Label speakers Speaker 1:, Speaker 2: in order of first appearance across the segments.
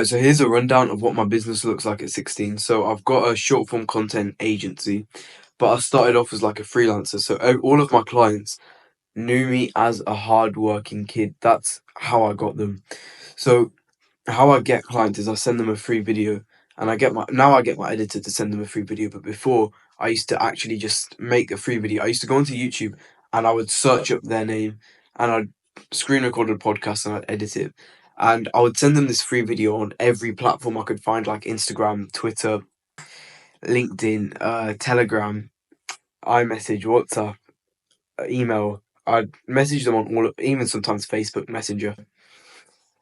Speaker 1: So here's a rundown of what my business looks like at 16. So I've got a short form content agency, but I started off as like a freelancer. So all of my clients knew me as a hardworking kid. That's how I got them. So how I get clients is I send them a free video, and I get my editor to send them a free video. But before, I used to actually just make a free video. I used to go onto YouTube and I would search up their name, and I'd screen record a podcast and I'd edit it, and I would send them this free video on every platform I could find, like Instagram, Twitter, LinkedIn, Telegram, iMessage, WhatsApp, email. I'd message them on even sometimes Facebook Messenger,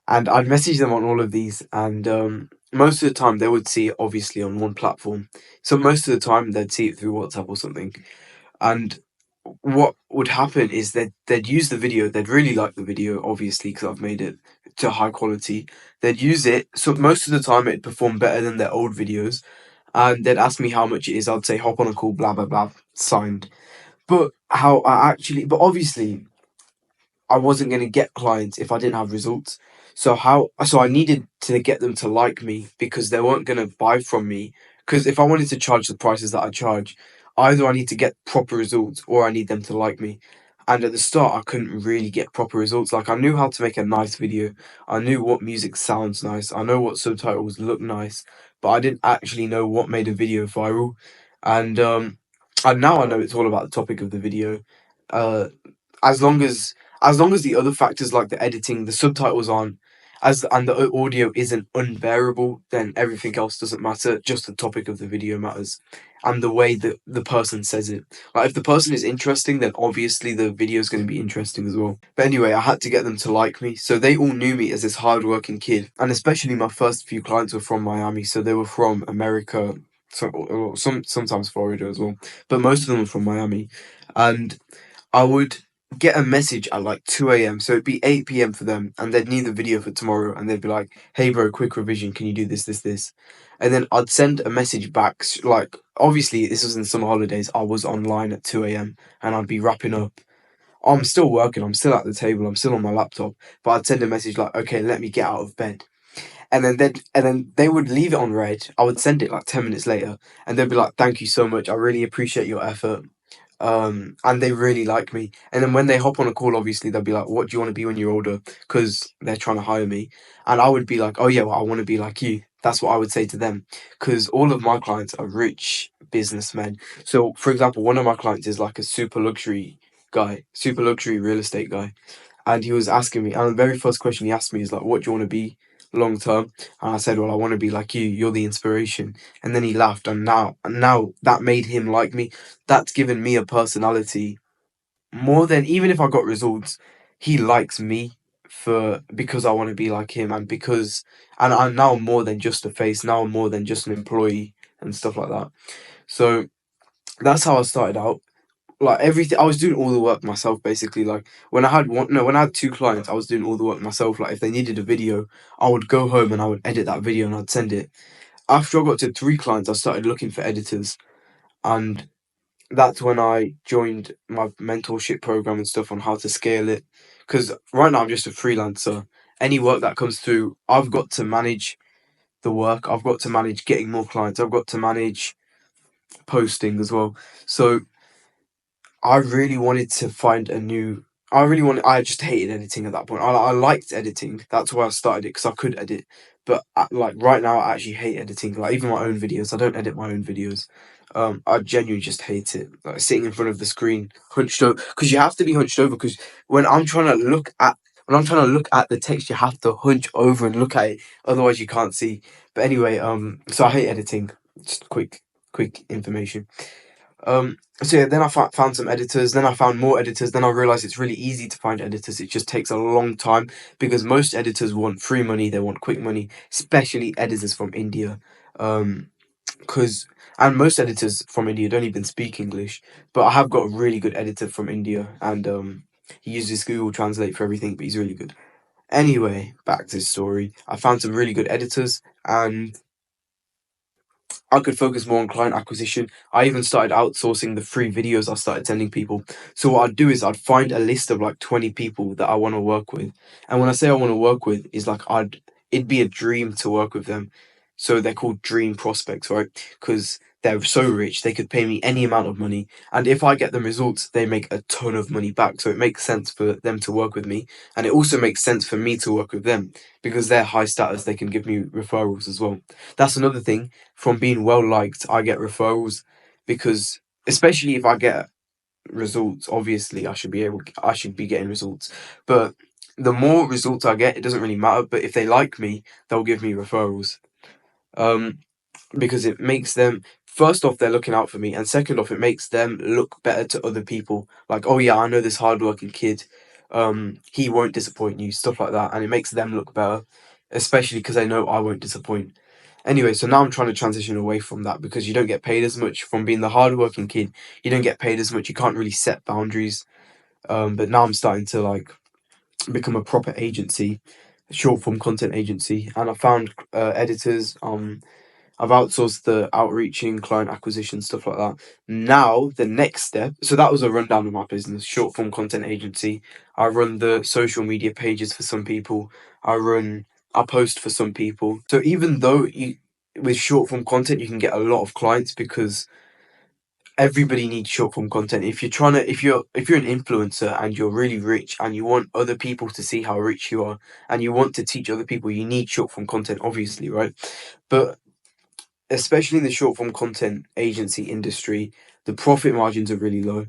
Speaker 1: and I'd message them on all of these, and most of the time they would see it obviously on one platform. So most of the time they'd see it through WhatsApp or something. And what would happen is that they'd use the video, they'd really like the video, obviously, because I've made it to high quality. They'd use it, so most of the time it'd perform better than their old videos, and they'd ask me how much it is. I'd say hop on a call, blah blah blah, signed. But obviously I wasn't going to get clients if I didn't have results. So I needed to get them to like me, because they weren't going to buy from me. Because if I wanted to charge the prices that I charge, either I need to get proper results or I need them to like me. And at the start, I couldn't really get proper results. Like, I knew how to make a nice video. I knew what music sounds nice. I know what subtitles look nice, but I didn't actually know what made a video viral. And and now I know it's all about the topic of the video. Uh, as long as the other factors like the editing, the subtitles aren't and the audio isn't unbearable, then everything else doesn't matter. Just the topic of the video matters, and the way that the person says it. Like, if the person is interesting, then obviously the video is going to be interesting as well. But anyway, I had to get them to like me, so they all knew me as this hardworking kid, and especially my first few clients were from Miami, so they were from America. So, or sometimes Florida as well, but most of them were from Miami, and I would get a message at like 2 a.m. So it'd be 8 p.m. for them, and they'd need the video for tomorrow, and they'd be like, "Hey bro, quick revision, can you do this, this, this?" And then I'd send a message back, like, obviously this was in summer holidays, I was online at 2 a.m. and I'd be wrapping up. I'm still working, I'm still at the table, I'm still on my laptop, but I'd send a message like, "Okay, let me get out of bed." And then they would leave it on red. I would send it like 10 minutes later, and they'd be like, "Thank you so much. I really appreciate your effort." And they really like me. And then when they hop on a call, obviously they'll be like, "What do you want to be when you're older?" Because they're trying to hire me, and I would be like, "Oh yeah, well, I want to be like you." That's what I would say to them, because all of my clients are rich businessmen. So, for example, one of my clients is like a super luxury real estate guy, and he was asking me, and the very first question he asked me is like, "What do you want to be long term?" And I said, "Well, I want to be like you. You're the inspiration." And then he laughed, and now that made him like me. That's given me a personality more than, even if I got results, he likes me for because I want to be like him, and because and I'm now more than just a face. Now I'm more than just an employee and stuff like that. So that's how I started out. Like, everything, I was doing all the work myself, basically. Like, when I had one no when I had two clients, I was doing all the work myself. Like, if they needed a video, I would go home and I would edit that video and I'd send it. After I got to three clients, I started looking for editors, and that's when I joined my mentorship program and stuff on how to scale it. Because right now I'm just a freelancer. Any work that comes through, I've got to manage the work. I've got to manage getting more clients. I've got to manage posting as well. So I really wanted to find a new. I just hated editing at that point. I liked editing. That's why I started it, because I could edit. But like right now, I actually hate editing. Like, even my own videos, I don't edit my own videos. I genuinely just hate it. Like, sitting in front of the screen, hunched over, because you have to be hunched over. Because when I'm trying to look at the text, you have to hunch over and look at it. Otherwise, you can't see. But anyway, so I hate editing. Just quick information. So yeah, then I found some editors, then I found more editors, then I realized it's really easy to find editors. It just takes a long time, because most editors want free money, they want quick money, especially editors from India. Because and most editors from India don't even speak English, but I have got a really good editor from India, and he uses Google Translate for everything, but he's really good. Anyway, back to the story. I found some really good editors, and I could focus more on client acquisition. I even started outsourcing the free videos I started sending people. So what I'd do is I'd find a list of like 20 people that I want to work with. And when I say I want to work with, is like, I'd it'd be a dream to work with them. So they're called dream prospects, right? Because they're so rich, they could pay me any amount of money. And if I get them results, they make a ton of money back. So it makes sense for them to work with me. And it also makes sense for me to work with them because they're high status, they can give me referrals as well. That's another thing. From being well liked, I get referrals because, especially if I get results, obviously I should be getting results. But the more results I get, it doesn't really matter. But if they like me, they'll give me referrals. Um, because it makes them, first off, they're looking out for me, and second off, it makes them look better to other people. Like, oh yeah, I know this hardworking kid. He won't disappoint you, stuff like that, and it makes them look better, especially because they know I won't disappoint. Anyway, so now I'm trying to transition away from that because you don't get paid as much from being the hardworking kid. You don't get paid as much. You can't really set boundaries. But now I'm starting to like become a proper agency, short form content agency, and I found editors. I've outsourced the outreaching, client acquisition, stuff like that. Now, the next step, so that was a rundown of my business, short form content agency. I run the social media pages for some people. I post for some people. So even though with short form content, you can get a lot of clients because everybody needs short form content. If you're an influencer and you're really rich and you want other people to see how rich you are and you want to teach other people, you need short form content, obviously, right? But especially in the short form content agency industry, the profit margins are really low.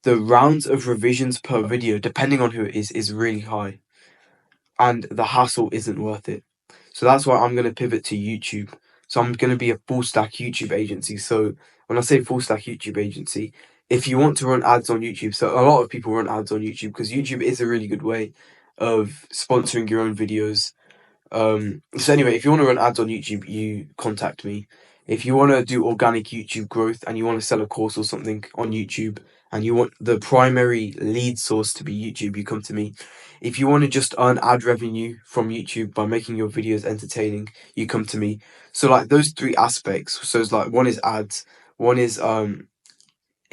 Speaker 1: The rounds of revisions per video, depending on who it is really high. And the hassle isn't worth it. So that's why I'm going to pivot to YouTube. So I'm going to be a full stack YouTube agency. So when I say full stack YouTube agency, if you want to run ads on YouTube, so a lot of people run ads on YouTube because YouTube is a really good way of sponsoring your own videos. So anyway, if you want to run ads on YouTube, you contact me. If you want to do organic YouTube growth and you want to sell a course or something on YouTube and you want the primary lead source to be YouTube, you come to me. If you want to just earn ad revenue from YouTube by making your videos entertaining, you come to me. So like those three aspects. So it's like one is ads, one is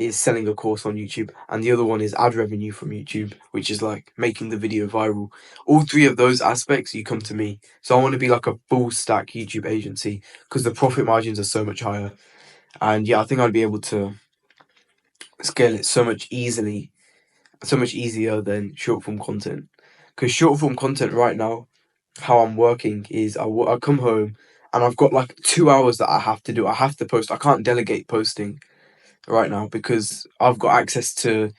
Speaker 1: selling a course on YouTube, and the other one is ad revenue from YouTube, which is like making the video viral. All three of those aspects, you come to me. So I want to be like a full stack YouTube agency because the profit margins are so much higher. And yeah, I think I'd be able to scale it so much easier than short form content. Because short form content right now, how I'm working is I come home and I've got like 2 hours that I have to do. I have to post. I can't delegate posting right now because I've got access to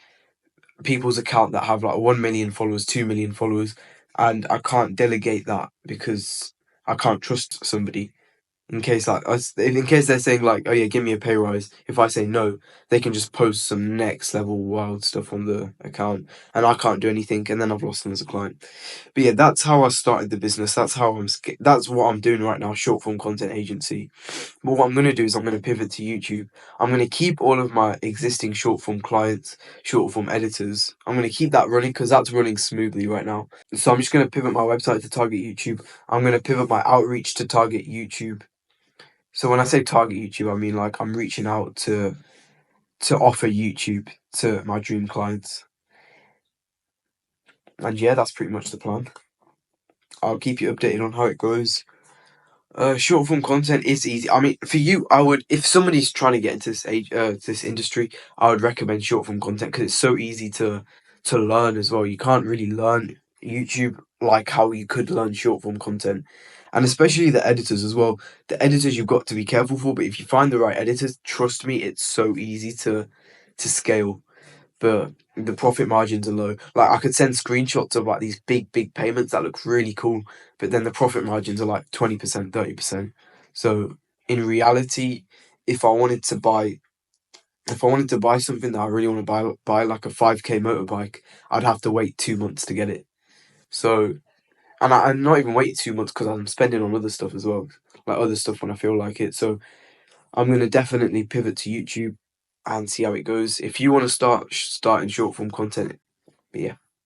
Speaker 1: people's account that have like 1 million followers, 2 million followers, and I can't delegate that because I can't trust somebody in case in case they're saying like, oh yeah, give me a pay rise. If I say no, they can just post some next level wild stuff on the account, and I can't do anything, and then I've lost them as a client. But yeah, that's how I started the business. That's what I'm doing right now. Short form content agency. But what I'm going to do is I'm going to pivot to YouTube. I'm going to keep all of my existing short form clients, short form editors. I'm going to keep that running because that's running smoothly right now. So I'm just going to pivot my website to target YouTube. I'm going to pivot my outreach to target YouTube. So when I say target YouTube, I mean like I'm reaching out to offer YouTube to my dream clients. And yeah, that's pretty much the plan. I'll keep you updated on how it goes. Short form content is easy. I mean, for you, I would, if somebody's trying to get into this industry, I would recommend short form content because it's so easy to learn as well. You can't really learn YouTube like how you could learn short form content, and especially the editors as well. The editors you've got to be careful for, but if you find the right editors, trust me, it's so easy to scale. But the profit margins are low. Like I could send screenshots of like these big payments that look really cool, but then the profit margins are like 20%, 30%. So in reality, if I wanted to buy something that I really want to buy like a 5K motorbike, I'd have to wait 2 months to get it. So I'm not even waiting 2 months because I'm spending on other stuff as well, like other stuff when I feel like it. So I'm gonna definitely pivot to YouTube and see how it goes. If you want to starting short form content, but yeah.